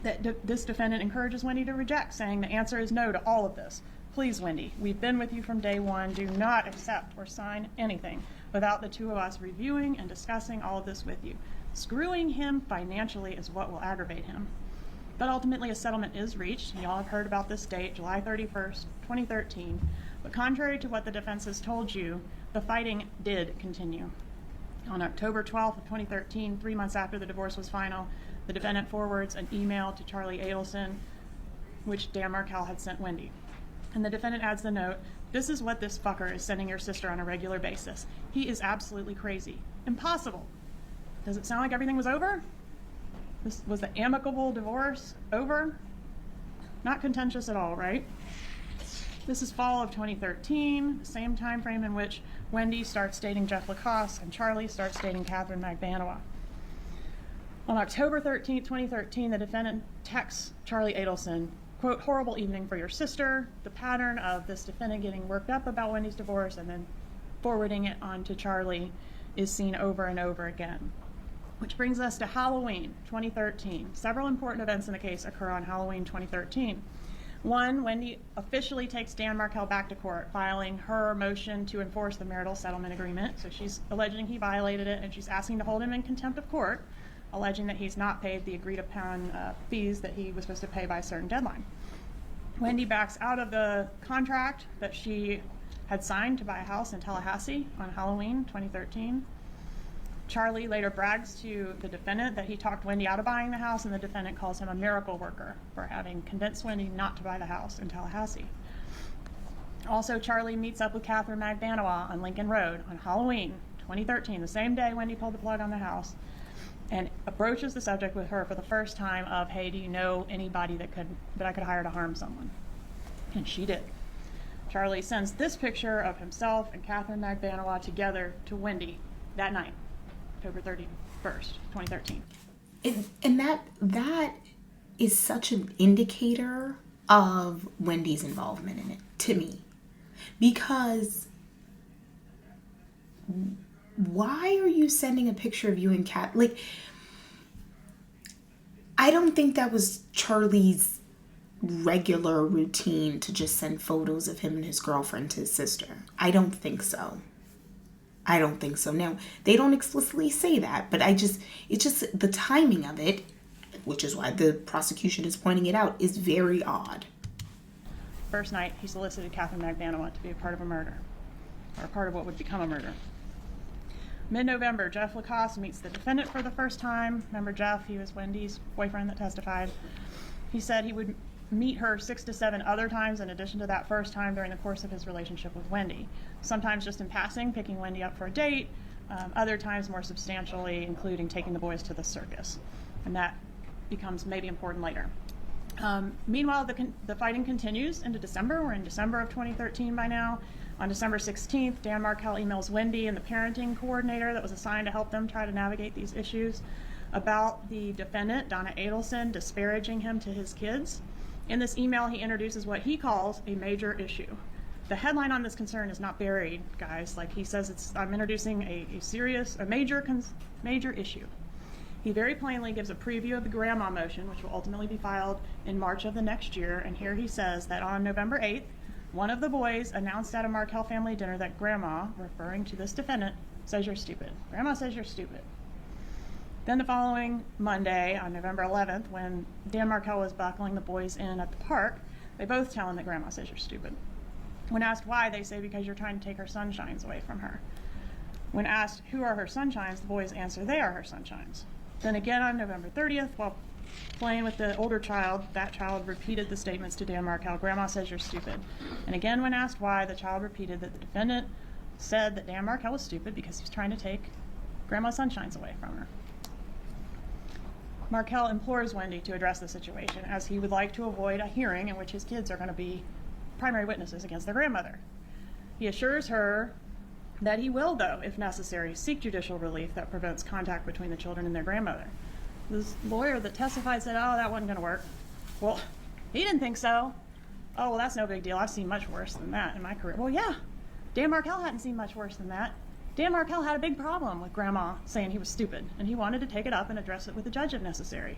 that this defendant encourages Wendy to reject, saying the answer is no to all of this. Please, Wendy, we've been with you from day one. Do not accept or sign anything without the two of us reviewing and discussing all of this with you. Screwing him financially is what will aggravate him. But ultimately, a settlement is reached. You all have heard about this date, July 31st, 2013. But contrary to what the defense has told you, the fighting did continue. On October 12th of 2013, 3 months after the divorce was final, the defendant forwards an email to Charlie Adelson, which Dan Markel had sent Wendy. And the defendant adds the note, "This is what this fucker is sending your sister on a regular basis. He is absolutely crazy. Impossible." Does it sound like everything was over? This was the amicable divorce over? Not contentious at all, right? This is fall of 2013, the same time frame in which Wendy starts dating Jeff Lacoste and Charlie starts dating Catherine Magbanua. On October 13th, 2013, the defendant texts Charlie Adelson, quote, "Horrible evening for your sister." The pattern of this defendant getting worked up about Wendy's divorce and then forwarding it on to Charlie is seen over and over again. Which brings us to Halloween 2013. Several important events in the case occur on Halloween 2013. One, Wendy officially takes Dan Markel back to court, filing her motion to enforce the marital settlement agreement. So she's alleging he violated it, and she's asking to hold him in contempt of court, alleging that he's not paid the agreed upon fees that he was supposed to pay by a certain deadline. Wendy backs out of the contract that she had signed to buy a house in Tallahassee on Halloween 2013. Charlie later brags to the defendant that he talked Wendy out of buying the house, and the defendant calls him a miracle worker for having convinced Wendy not to buy the house in Tallahassee. Also, Charlie meets up with Catherine Magbanua on Lincoln Road on Halloween 2013, the same day Wendy pulled the plug on the house, and broaches the subject with her for the first time of, "Hey, do you know anybody that I could hire to harm someone?" And she did. Charlie sends this picture of himself and Catherine Magbanua together to Wendy that night, October 31st, 2013. And that is such an indicator of Wendy's involvement in it, to me. Because why are you sending a picture of you and Kat? Like, I don't think that was Charlie's regular routine to just send photos of him and his girlfriend to his sister. I don't think so. Now, they don't explicitly say that, but it's just the timing of it, which is why the prosecution is pointing it out, is very odd. First night, he solicited Catherine Magbanua to be a part of a murder, or a part of what would become a murder. Mid-November, Jeff Lacoste meets the defendant for the first time. Remember Jeff? He was Wendy's boyfriend that testified. He said he would meet her 6 to 7 other times in addition to that first time during the course of his relationship with Wendy. Sometimes just in passing, picking Wendy up for a date. Other times more substantially, including taking the boys to the circus. And that becomes maybe important later. Meanwhile, the fighting continues into December. We're in December of 2013 by now. On December 16th, Dan Markel emails Wendy and the parenting coordinator that was assigned to help them try to navigate these issues about the defendant, Donna Adelson, disparaging him to his kids. In this email, he introduces what he calls a major issue. The headline on this concern is not buried, guys. Like he says, I'm introducing a major issue. He very plainly gives a preview of the grandma motion, which will ultimately be filed in March of the next year. And here he says that on November 8th, one of the boys announced at a Markel family dinner that grandma, referring to this defendant, says you're stupid. Grandma says you're stupid. Then the following Monday, on November 11th, when Dan Markel was buckling the boys in at the park, they both tell him that grandma says you're stupid. When asked why, they say because you're trying to take her sunshines away from her. When asked who are her sunshines, the boys answer they are her sunshines. Then again on November 30th, while playing with the older child, that child repeated the statements to Dan Markel, "Grandma says you're stupid." And again, when asked why, the child repeated that the defendant said that Dan Markel was stupid because he was trying to take Grandma's sunshines away from her. Markel implores Wendy to address the situation, as he would like to avoid a hearing in which his kids are going to be primary witnesses against their grandmother. He assures her that he will, though, if necessary, seek judicial relief that prevents contact between the children and their grandmother. This lawyer that testified said, "Oh, that wasn't going to work." Well, he didn't think so. "Oh, well, that's no big deal. I've seen much worse than that in my career." Well, yeah, Dan Markel hadn't seen much worse than that. Dan Markel had a big problem with Grandma saying he was stupid, and he wanted to take it up and address it with the judge if necessary.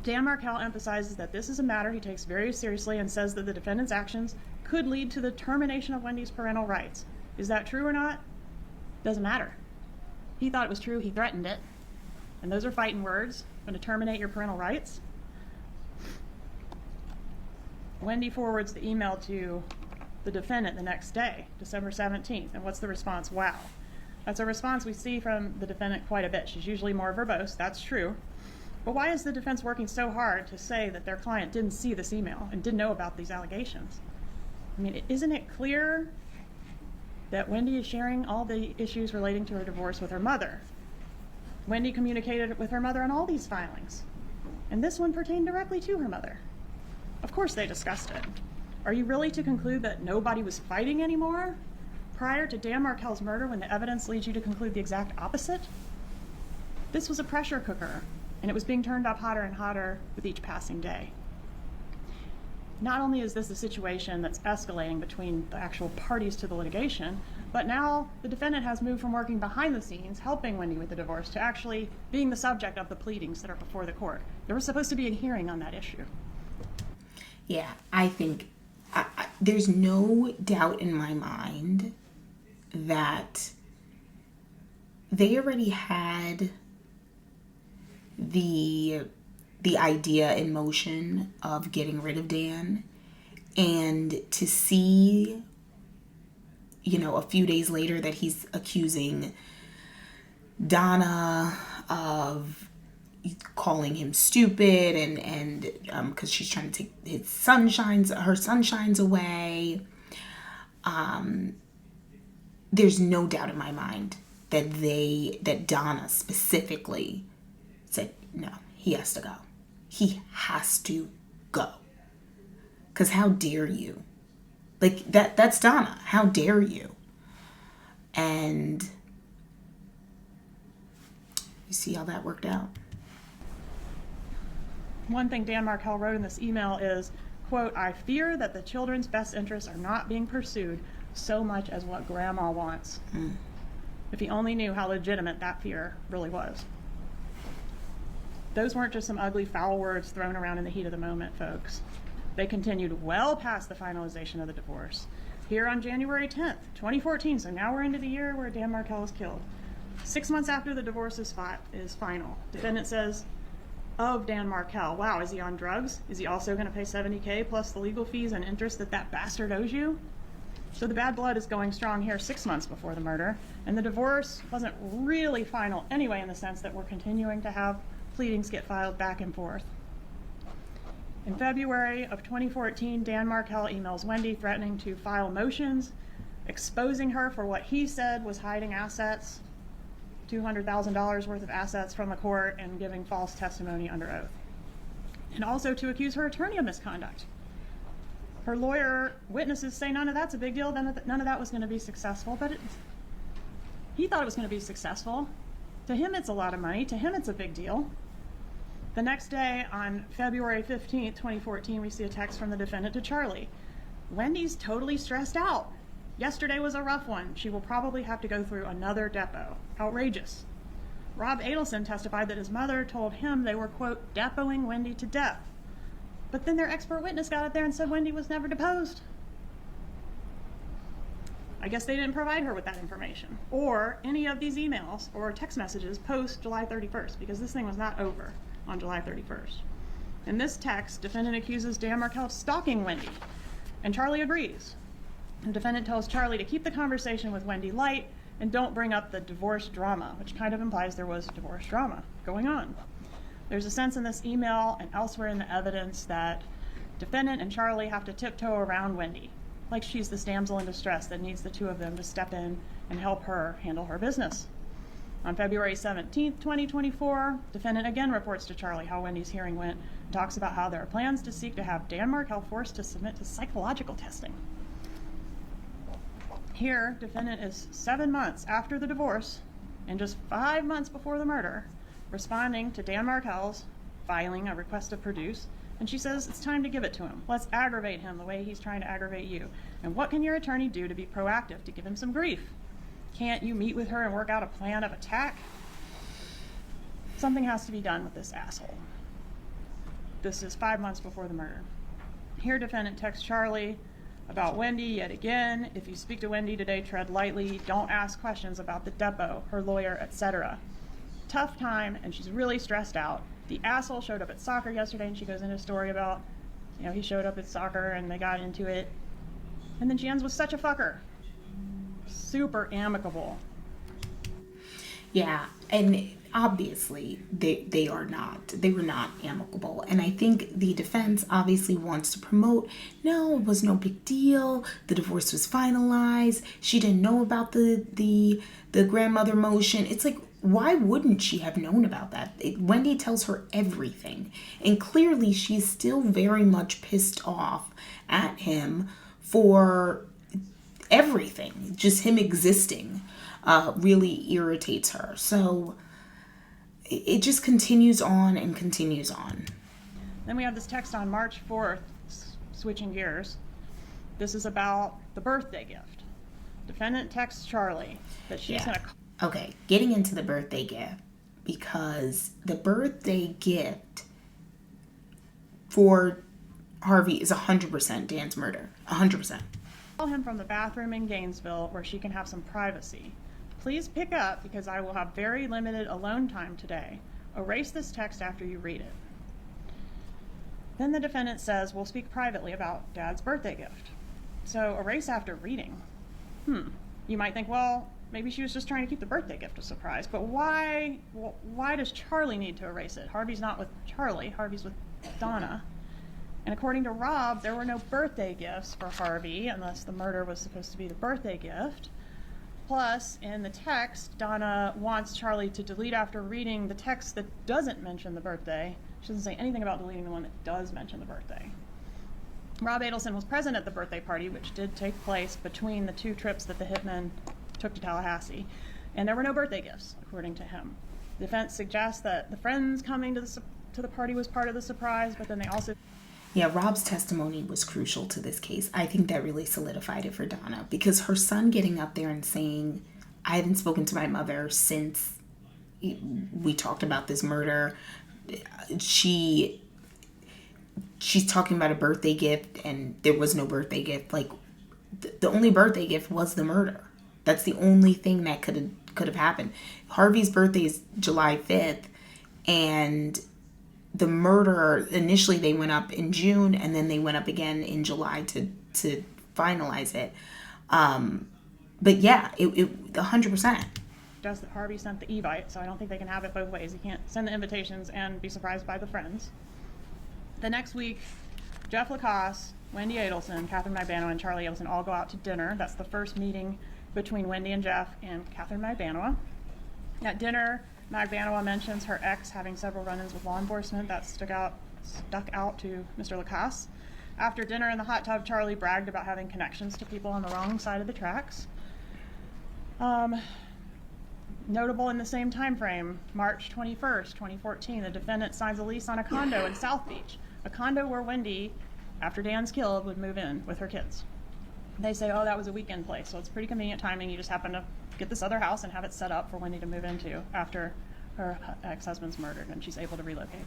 Dan Markel emphasizes that this is a matter he takes very seriously and says that the defendant's actions could lead to the termination of Wendy's parental rights. Is that true or not? Doesn't matter. He thought it was true. He threatened it. And those are fighting words. Going to terminate your parental rights? Wendy forwards the email to the defendant the next day, December 17th. And what's the response? "Wow." That's a response we see from the defendant quite a bit. She's usually more verbose. That's true. But why is the defense working so hard to say that their client didn't see this email and didn't know about these allegations? I mean, isn't it clear that Wendy is sharing all the issues relating to her divorce with her mother? Wendy communicated with her mother on all these filings, and this one pertained directly to her mother. Of course they discussed it. Are you really to conclude that nobody was fighting anymore prior to Dan Markel's murder when the evidence leads you to conclude the exact opposite? This was a pressure cooker, and it was being turned up hotter and hotter with each passing day. Not only is this a situation that's escalating between the actual parties to the litigation, but now the defendant has moved from working behind the scenes, helping Wendy with the divorce, to actually being the subject of the pleadings that are before the court. There was supposed to be a hearing on that issue. Yeah, I think there's no doubt in my mind that they already had the idea in motion of getting rid of Dan, and to see, a few days later that he's accusing Donna of calling him stupid and because she's trying to take her sunshines away. There's no doubt in my mind that Donna specifically said, "No, he has to go. He has to go. Because how dare you?" Like, that's Donna. How dare you? And you see how that worked out. One thing Dan Markel wrote in this email is, quote, "I fear that the children's best interests are not being pursued so much as what Grandma wants." If he only knew how legitimate that fear really was. Those weren't just some ugly, foul words thrown around in the heat of the moment, folks. They continued well past the finalization of the divorce. Here on January 10th, 2014, so now we're into the year where Dan Markel is killed. 6 months after the divorce is final, defendant says of Dan Markel, "Wow, is he on drugs? Is he also going to pay $70K plus the legal fees and interest that bastard owes you?" So the bad blood is going strong here 6 months before the murder, and the divorce wasn't really final anyway, in the sense that we're continuing to have pleadings get filed back and forth. In February of 2014, Dan Markel emails Wendy threatening to file motions, exposing her for what he said was hiding assets, $200,000 worth of assets from the court, and giving false testimony under oath. And also to accuse her attorney of misconduct. Her lawyer witnesses say none of that's a big deal, none of that was going to be successful, but he thought it was going to be successful. To him, it's a lot of money. To him, it's a big deal. The next day, on February 15th, 2014, we see a text from the defendant to Charlie. "Wendy's totally stressed out. Yesterday was a rough one. She will probably have to go through another depot. Outrageous." Rob Adelson testified that his mother told him they were, quote, "depoting Wendy to death." But then their expert witness got up there and said Wendy was never deposed. I guess they didn't provide her with that information, or any of these emails or text messages post July 31st, because this thing was not over on July 31st. In this text, defendant accuses Dan Markel of stalking Wendy, and Charlie agrees. The defendant tells Charlie to keep the conversation with Wendy light and don't bring up the divorce drama, which kind of implies there was divorce drama going on. There's a sense in this email and elsewhere in the evidence that defendant and Charlie have to tiptoe around Wendy, like she's this damsel in distress that needs the two of them to step in and help her handle her business. On February 17th, 2024, defendant again reports to Charlie how Wendy's hearing went and talks about how there are plans to seek to have Dan Markel forced to submit to psychological testing. Here, defendant is 7 months after the divorce and just 5 months before the murder, responding to Dan Markel's filing a request to produce, and she says it's time to give it to him. Let's aggravate him the way he's trying to aggravate you. And what can your attorney do to be proactive, to give him some grief? Can't you meet with her and work out a plan of attack? Something has to be done with this asshole. This is 5 months before the murder. Here, defendant texts Charlie about Wendy yet again. If you speak to Wendy today, tread lightly. Don't ask questions about the depot, her lawyer, etc. Tough time, and she's really stressed out. The asshole showed up at soccer yesterday, and she goes into a story about, he showed up at soccer and they got into it. And then she ends with such a fucker. Super amicable. Yeah, and obviously they were not amicable. And I think the defense obviously wants to promote, no, it was no big deal. The divorce was finalized. She didn't know about the grandmother motion. It's like, why wouldn't she have known about that? Wendy tells her everything. And clearly she's still very much pissed off at him for everything. Just him existing really irritates her. So it just continues on and continues on. Then we have this text on March 4th, switching gears. This is about the birthday gift. Defendant texts Charlie that she's going to... Okay, getting into the birthday gift, because the birthday gift for Harvey is 100% Dan's murder. 100%. Call him from the bathroom in Gainesville where she can have some privacy. Please pick up because I will have very limited alone time today. Erase this text after you read it. Then the defendant says, we'll speak privately about Dad's birthday gift. So erase after reading. You might think, well, maybe she was just trying to keep the birthday gift a surprise, but why does Charlie need to erase it? Harvey's not with Charlie, Harvey's with Donna. And according to Rob, there were no birthday gifts for Harvey unless the murder was supposed to be the birthday gift. Plus, in the text, Donna wants Charlie to delete after reading the text that doesn't mention the birthday. She doesn't say anything about deleting the one that does mention the birthday. Rob Adelson was present at the birthday party, which did take place between the two trips that the hitmen took to Tallahassee, and there were no birthday gifts, according to him. The defense suggests that the friends coming to the party was part of the surprise, but then they also... Yeah, Rob's testimony was crucial to this case. I think that really solidified it for Donna, because her son getting up there and saying, I haven't spoken to my mother since we talked about this murder. She's talking about a birthday gift, and there was no birthday gift. Like, the only birthday gift was the murder. That's the only thing that could have happened. Harvey's birthday is July 5th, and the murder, initially they went up in June, and then they went up again in July to finalize it. But yeah, it 100%. Just that Harvey sent the evite, so I don't think they can have it both ways. He can't send the invitations and be surprised by the friends. The next week, Jeff Lacoste, Wendy Adelson, Catherine Magbanua, and Charlie Adelson all go out to dinner. That's the first meeting between Wendy and Jeff and Catherine Magbanua. At dinner, Magbanua mentions her ex having several run-ins with law enforcement. That stuck out to Mr. Lacoste. After dinner in the hot tub, Charlie bragged about having connections to people on the wrong side of the tracks. Notable in the same time frame, March 21st, 2014, the defendant signs a lease on a condo in South Beach, a condo where Wendy, after Dan's killed, would move in with her kids. They say, oh, that was a weekend place, so it's pretty convenient timing. You just happen to get this other house and have it set up for Wendy to move into after her ex-husband's murdered, and she's able to relocate.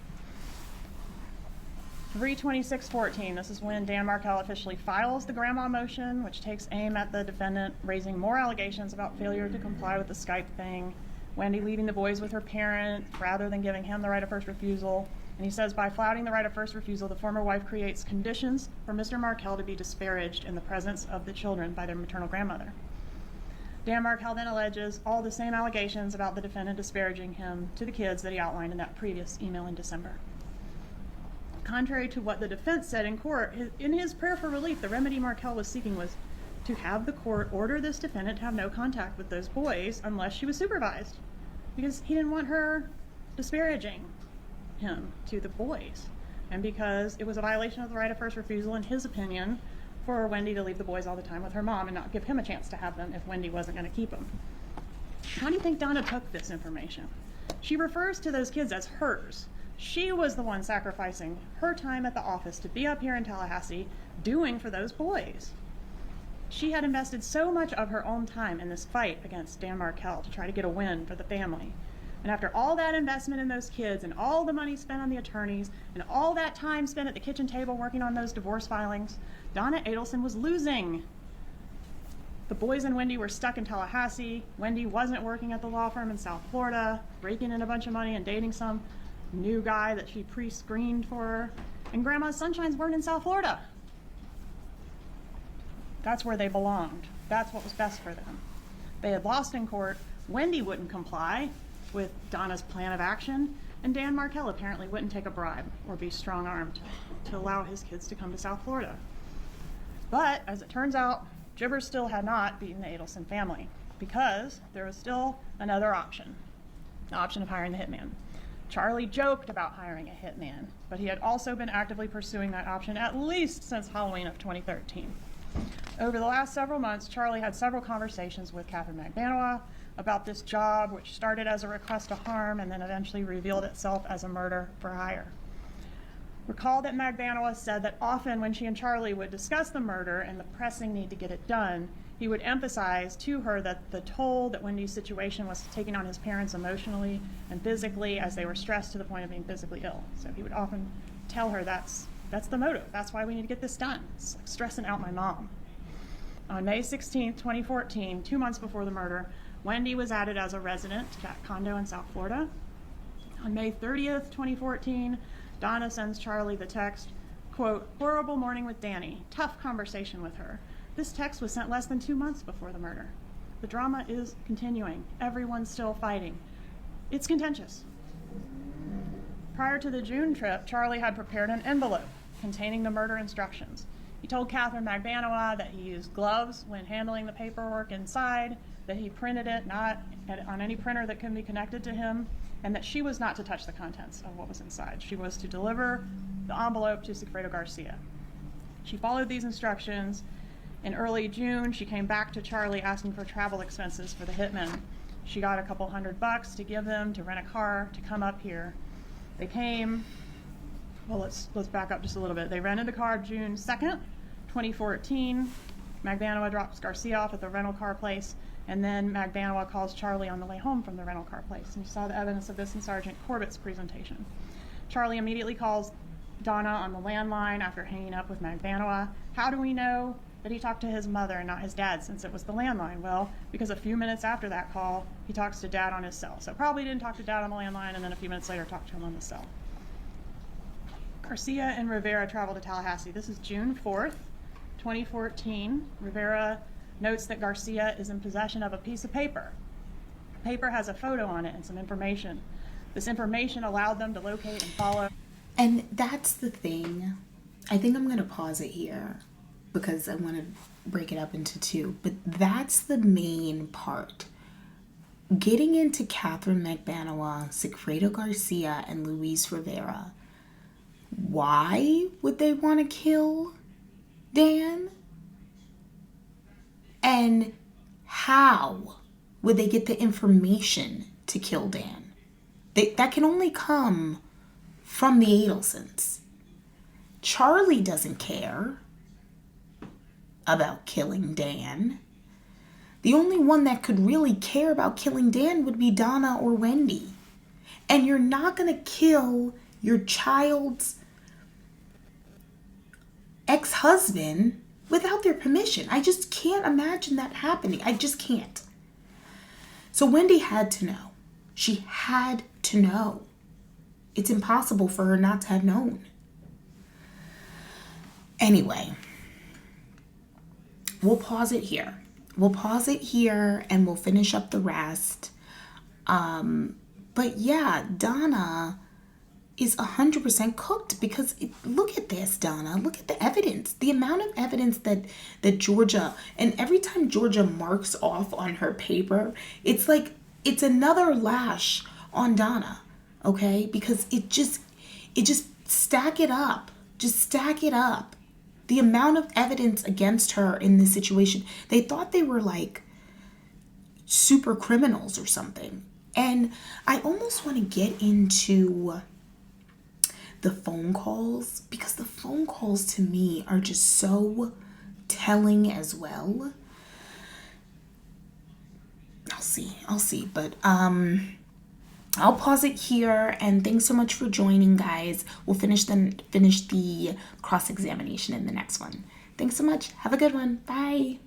3/26/14, this is when Dan Markel officially files the grandma motion, which takes aim at the defendant raising more allegations about failure to comply with the Skype thing, Wendy leaving the boys with her parent rather than giving him the right of first refusal. And he says, by flouting the right of first refusal, the former wife creates conditions for Mr. Markel to be disparaged in the presence of the children by their maternal grandmother. Dan Markell then alleges all the same allegations about the defendant disparaging him to the kids that he outlined in that previous email in December. Contrary to what the defense said in court, in his prayer for relief, the remedy Markell was seeking was to have the court order this defendant to have no contact with those boys unless she was supervised, because he didn't want her disparaging him to the boys, and because it was a violation of the right of first refusal, in his opinion, for Wendy to leave the boys all the time with her mom and not give him a chance to have them if Wendy wasn't going to keep them. How do you think Donna took this information? She refers to those kids as hers. She was the one sacrificing her time at the office to be up here in Tallahassee doing for those boys. She had invested so much of her own time in this fight against Dan Markell to try to get a win for the family. And after all that investment in those kids and all the money spent on the attorneys and all that time spent at the kitchen table working on those divorce filings, Donna Adelson was losing. The boys and Wendy were stuck in Tallahassee. Wendy wasn't working at the law firm in South Florida, raking in a bunch of money and dating some new guy that she pre-screened for her. And Grandma's Sunshines weren't in South Florida. That's where they belonged. That's what was best for them. They had lost in court. Wendy wouldn't comply with Donna's plan of action, and Dan Markell apparently wouldn't take a bribe or be strong-armed to allow his kids to come to South Florida. But, as it turns out, Jibbers still had not beaten the Adelson family, because there was still another option, the option of hiring the hitman. Charlie joked about hiring a hitman, but he had also been actively pursuing that option at least since Halloween of 2013. Over the last several months, Charlie had several conversations with Catherine McBanoa about this job, which started as a request to harm and then eventually revealed itself as a murder for hire. Recall that McBanoa said that often when she and Charlie would discuss the murder and the pressing need to get it done, he would emphasize to her that the toll that Wendy's situation was taking on his parents emotionally and physically as they were stressed to the point of being physically ill. So he would often tell her that's the motive. That's why we need to get this done. It's like stressing out my mom. On May 16, 2014, 2 months before the murder, Wendy was added as a resident to that condo in South Florida. On May 30th, 2014, Donna sends Charlie the text, quote, "Horrible morning with Danny. Tough conversation with her. This text was sent less than 2 months before the murder. The drama is continuing. Everyone's still fighting. It's contentious." Prior to the June trip, Charlie had prepared an envelope containing the murder instructions. He told Catherine McBanoa that he used gloves when handling the paperwork inside, that he printed it not on any printer that can be connected to him, and that she was not to touch the contents of what was inside. She was to deliver the envelope to Sigfredo Garcia. She followed these instructions. In early June, she came back to Charlie asking for travel expenses for the hitman. She got a couple $100 to give them to rent a car to come up here. They came, well, let's back up just a little bit. They rented the car June 2nd, 2014. McBanoa drops Garcia off at the rental car place, and then McBanoa calls Charlie on the way home from the rental car place. And you saw the evidence of this in Sergeant Corbett's presentation. Charlie immediately calls Donna on the landline after hanging up with McBanoa. How do we know that he talked to his mother and not his dad, since it was the landline? Well, because a few minutes after that call, he talks to Dad on his cell. So probably didn't talk to Dad on the landline, and then a few minutes later talked to him on the cell. Garcia and Rivera traveled to Tallahassee. This is June 4th, 2014. Rivera notes that Garcia is in possession of a piece of paper. The paper has a photo on it and some information. This information allowed them to locate and follow. And that's the thing. I think I'm going to pause it here because I want to break it up into two. But that's the main part. Getting into Catherine McBanoa, Sigfredo Garcia, and Luis Rivera. Why would they want to kill Dan? And how would they get the information to kill Dan? That can only come from the Adelsons. Charlie doesn't care about killing Dan. The only one that could really care about killing Dan would be Donna or Wendy. And you're not going to kill your child's ex-husband without their permission. I just can't imagine that happening. I just can't. So Wendy had to know. She had to know. It's impossible for her not to have known. Anyway, we'll pause it here. we'll pause it here and we'll finish up the rest. But yeah, Donna is 100% cooked because look at this, Donna. Look at the evidence. The amount of evidence that Georgia, and every time Georgia marks off on her paper, it's like it's another lash on Donna, okay? Because it just stack it up. Just stack it up. The amount of evidence against her in this situation. They thought they were like super criminals or something. And I almost want to get into the phone calls, because the phone calls to me are just so telling as well. I'll see, but I'll pause it here, and thanks so much for joining, guys. We'll finish the cross-examination in the next one. Thanks so much. Have a good one. Bye.